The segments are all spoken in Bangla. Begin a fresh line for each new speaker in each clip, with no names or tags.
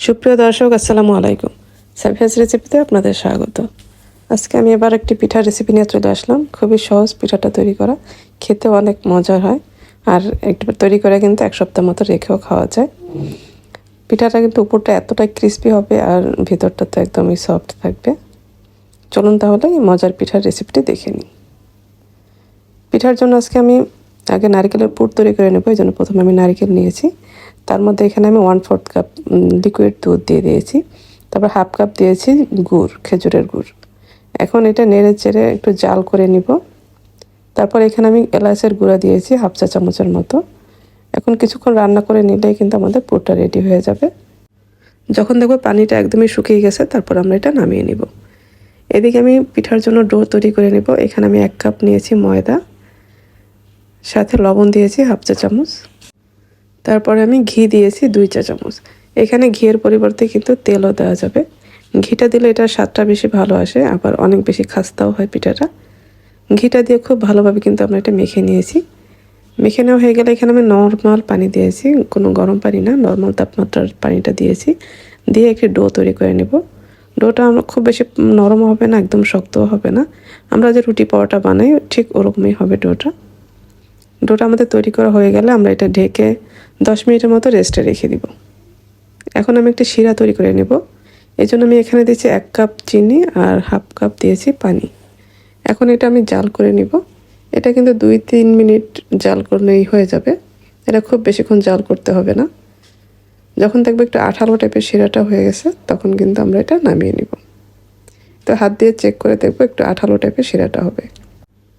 সুপ্রিয় দর্শক, আসসালামু আলাইকুম। সাফিয়াস রেসিপিতে আপনাদের স্বাগত। আজকে আমি আবার একটি পিঠার রেসিপি নিয়ে চলে আসলাম। খুবই সহজ পিঠাটা তৈরি করা, খেতে অনেক মজার হয়। আর একটু তৈরি করে কিন্তু এক সপ্তাহ মতো রেখেও খাওয়া যায়। পিঠাটা কিন্তু উপরটা এতটাই ক্রিস্পি হবে আর ভিতরটা তো একদমই সফট থাকবে। চলুন তাহলে এই মজার পিঠার রেসিপিটি দেখে নিই। পিঠার জন্য আজকে আমি আগে নারকেলের পুর তৈরি করে নেব। এই জন্য প্রথমে আমি নারকেল নিয়েছি। তার মধ্যে এখানে আমি 1/4 কাপ লিকুইড দুধ দিয়ে দিয়েছি। তারপর 1/2 কাপ দিয়েছি গুড়, খেজুরের গুড়। এখন এটা নেড়ে চেড়ে একটু জাল করে নিব। তারপর এখানে আমি এলাচের গুঁড়া দিয়েছি 1/2 চা চামচের মতো। এখন কিছুক্ষণ রান্না করে নিলেই কিন্তু আমাদের পুরটা রেডি হয়ে যাবে। যখন দেখবো পানিটা একদমই শুকিয়ে গেছে, তারপর আমরা এটা নামিয়ে নিব। এদিকে আমি পিঠার জন্য ডো তৈরি করে নেব। এখানে আমি 1 কাপ নিয়েছি ময়দা, সাথে লবণ দিয়েছি 1/2 চা চামচ। তারপরে আমি ঘি দিয়েছি 2 চা চামচ। এখানে ঘিয়ের পরিবর্তে কিন্তু তেলও দেওয়া যাবে। ঘিটা দিলে এটার স্বাদটা বেশি ভালো আসে, আবার অনেক বেশি খাস্তাও হয় পিঠাটা। ঘিটা দিয়ে খুব ভালোভাবে কিন্তু আমরা এটা মেখে নিয়েছি। মেখে নেওয়া হয়ে গেলে এখানে আমি নর্মাল পানি দিয়েছি, কোনো গরম পানি না, নর্মাল তাপমাত্রার পানিটা দিয়েছি। দিয়ে একটি ডো তৈরি করে নেব। ডোটা আমরা খুব বেশি নরম হবে না, একদম শক্তও হবে না। আমরা যে রুটি পরোটা বানাই ঠিক ওরকমই হবে ডোটা। ডোটা আমাদের তৈরি করা হয়ে গেলে আমরা এটা ঢেকে 10 মিনিটের মতো রেস্টে রেখে দিব। এখন আমি একটি শিরা তৈরি করে নেব। এই জন্য আমি এখানে দিয়েছি 1 কাপ চিনি আর 1/2 কাপ দিয়েছি পানি। এখন এটা আমি জাল করে নিব। এটা কিন্তু 2-3 মিনিট জাল করলেই হয়ে যাবে। এটা খুব বেশিক্ষণ জাল করতে হবে না। যখন দেখবে একটু আঠালো টাইপের শিরাটা হয়ে গেছে, তখন কিন্তু আমরা এটা নামিয়ে নিব। তো হাত দিয়ে চেক করে দেখবো একটু আঠালো টাইপের শিরাটা হবে।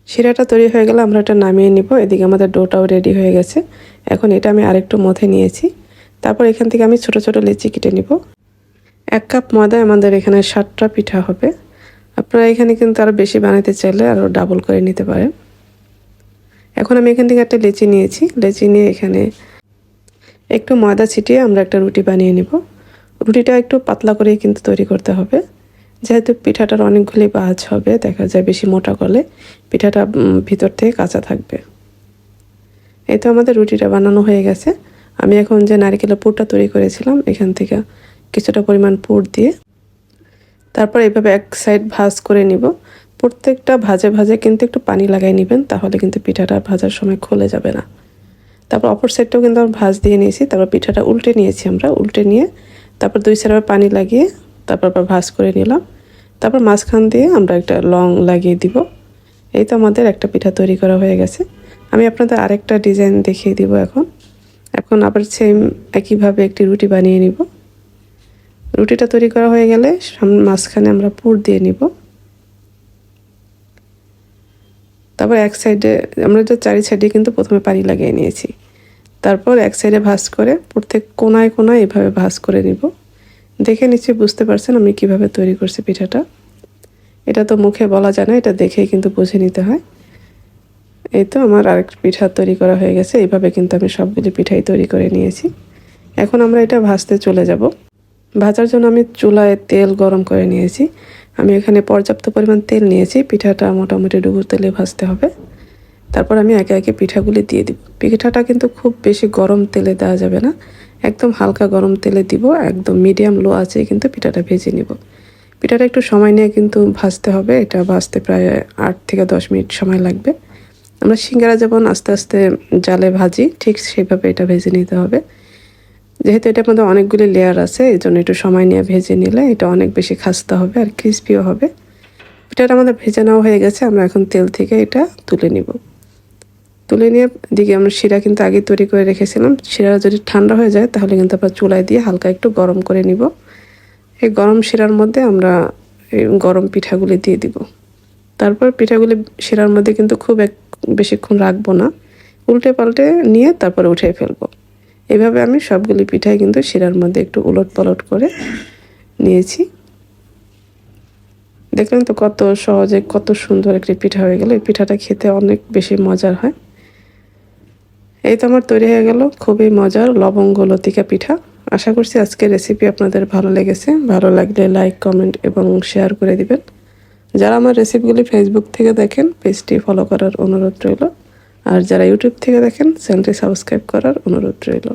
শিরাটা তৈরি হয়ে গেলে আমরা এটা নামিয়ে নিব। এদিকে আমাদের ডোটাও রেডি হয়ে গেছে। এখন এটা আমি আরেকটু মথে নিয়েছি। তারপর এখান থেকে আমি ছোট ছোট লেচি কেটে নিব। 1 কাপ ময়দায় আমাদের এখানে 7টা পিঠা হবে। আপনারা এখানে কিন্তু আরও বেশি বানাতে চাইলে আরও ডাবল করে নিতে পারেন। এখন আমি এখান থেকে একটা লেচি নিয়েছি। লেচি নিয়ে এখানে একটু ময়দা ছিটিয়ে আমরা একটা রুটি বানিয়ে নিব। রুটিটা একটু পাতলা করেই কিন্তু তৈরি করতে হবে, যেহেতু পিঠাটার অনেকগুলি ভাঁজ হবে। দেখা যায় বেশি মোটা করলে পিঠাটা ভিতর থেকে কাঁচা থাকবে। এই তো আমাদের রুটিটা বানানো হয়ে গেছে। আমি এখন যে নারকেলের পুরটা তৈরি করেছিলাম, এখান থেকে কিছুটা পরিমাণ পুর দিয়ে তারপর এইভাবে এক সাইড ভাঁজ করে নিব। প্রত্যেকটা ভাজে ভাজে কিন্তু একটু পানি লাগাই নেবেন, তাহলে কিন্তু পিঠাটা ভাজার সময় খুলে যাবে না। তারপর অপর সাইডটাও কিন্তু আমরা ভাঁজ দিয়ে নিয়েছি। তারপর পিঠাটা উল্টে নিয়েছি আমরা। উল্টে নিয়ে তারপর 2 সাইডে পানি লাগিয়ে তারপর আবার ভাঁজ করে নিলাম। তারপর মাঝখান দিয়ে আমরা একটা লং লাগিয়ে দিব। এই তো আমাদের একটা পিঠা তৈরি করা হয়ে গেছে। আমি আপনাদের আরেকটা ডিজাইন দেখিয়ে দিব। এখন আবার সেম একইভাবে একটি রুটি বানিয়ে নিব। রুটিটা তৈরি করা হয়ে গেলে মাঝখানে আমরা পুর দিয়ে নিব। তারপর এক সাইডে আমরা যে 4 সাইডে কিন্তু প্রথমে পানি লাগিয়ে নিয়েছি। তারপর এক সাইডে ভাঁজ করে প্রত্যেক কোনায় কোনায় এভাবে ভাঁজ করে নিব। দেখে নিশ্চয়ই বুঝতে পারছেন আমি কিভাবে তৈরি করছি পিঠাটা। এটা তো মুখে বলা যায় না, এটা দেখেই কিন্তু বুঝে নিতে হয়। এই তো আমার আরেকটা পিঠা তৈরি করা হয়ে গেছে। এইভাবে কিন্তু আমি সবগুলি পিঠাই তৈরি করে নিয়েছি। এখন আমরা এটা ভাজতে চলে যাব। ভাজার জন্য আমি চুলায় তেল গরম করে নিয়েছি। আমি এখানে পর্যাপ্ত পরিমাণ তেল নিয়েছি। পিঠাটা মোটামুটি ডুবুর তেলে ভাজতে হবে। তারপর আমি একে একে পিঠাগুলি দিয়ে দিব। পিঠাটা কিন্তু খুব বেশি গরম তেলে দেওয়া যাবে না, একদম হালকা গরম তেলে দিব। একদম মিডিয়াম লো আছে কিন্তু পিঠাটা ভেজে নিব। পিঠাটা একটু সময় নিয়ে কিন্তু ভাজতে হবে। এটা ভাজতে প্রায় 8 থেকে 10 মিনিট সময় লাগবে। আমরা সিঙ্গারা যেমন আস্তে আস্তে জালে ভাজি, ঠিক সেইভাবে এটা ভেজে নিতে হবে। যেহেতু এটার মধ্যে অনেকগুলি লেয়ার আছে, এই জন্য একটু সময় নিয়ে ভেজে নিলে এটা অনেক বেশি খাস্তা হবে আর ক্রিস্পিও হবে। পিঠাটা আমাদের ভেজে নেওয়া হয়ে গেছে। আমরা এখন তেল থেকে এটা তুলে নিব। তুলে নিয়ে দিকে আমরা শিরা কিন্তু আগে তৈরি করে রেখেছিলাম। শিরাটা যদি ঠান্ডা হয়ে যায় তাহলে কিন্তু আবার চুলায় দিয়ে হালকা একটু গরম করে নিব। এই গরম শিরার মধ্যে আমরা এই গরম পিঠাগুলি দিয়ে দিব। তারপর পিঠাগুলি শিরার মধ্যে কিন্তু খুব বেশিক্ষণ রাখবো না, উল্টে পাল্টে নিয়ে তারপরে উঠিয়ে ফেলবো। এভাবে আমি সবগুলি পিঠাই কিন্তু শিরার মধ্যে একটু উলট পালট করে নিয়েছি। দেখলেন তো কত সহজে কত সুন্দর একটি পিঠা হয়ে গেল। এই পিঠাটা খেতে অনেক বেশি মজার হয়। এই তো আমার তৈরি হয়ে গেল খুবই মজার লবঙ্গ লতিকা পিঠা। আশা করছি আজকের রেসিপি আপনাদের ভালো লেগেছে। ভালো লাগলে লাইক, কমেন্ট এবং শেয়ার করে দিবেন। যারা আমার রেসিপিগুলি ফেসবুক থেকে দেখেন, পেজটি ফলো করার অনুরোধ রইল। আর যারা ইউটিউব থেকে দেখেন, চ্যানেলটি সাবস্ক্রাইব করার অনুরোধ রইল।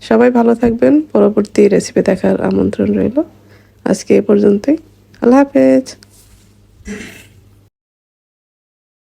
সবাই ভালো থাকবেন। পরবর্তী রেসিপি দেখার আমন্ত্রণ রইল। আজকে এ পর্যন্তই। আল্লাহ হাফেজ।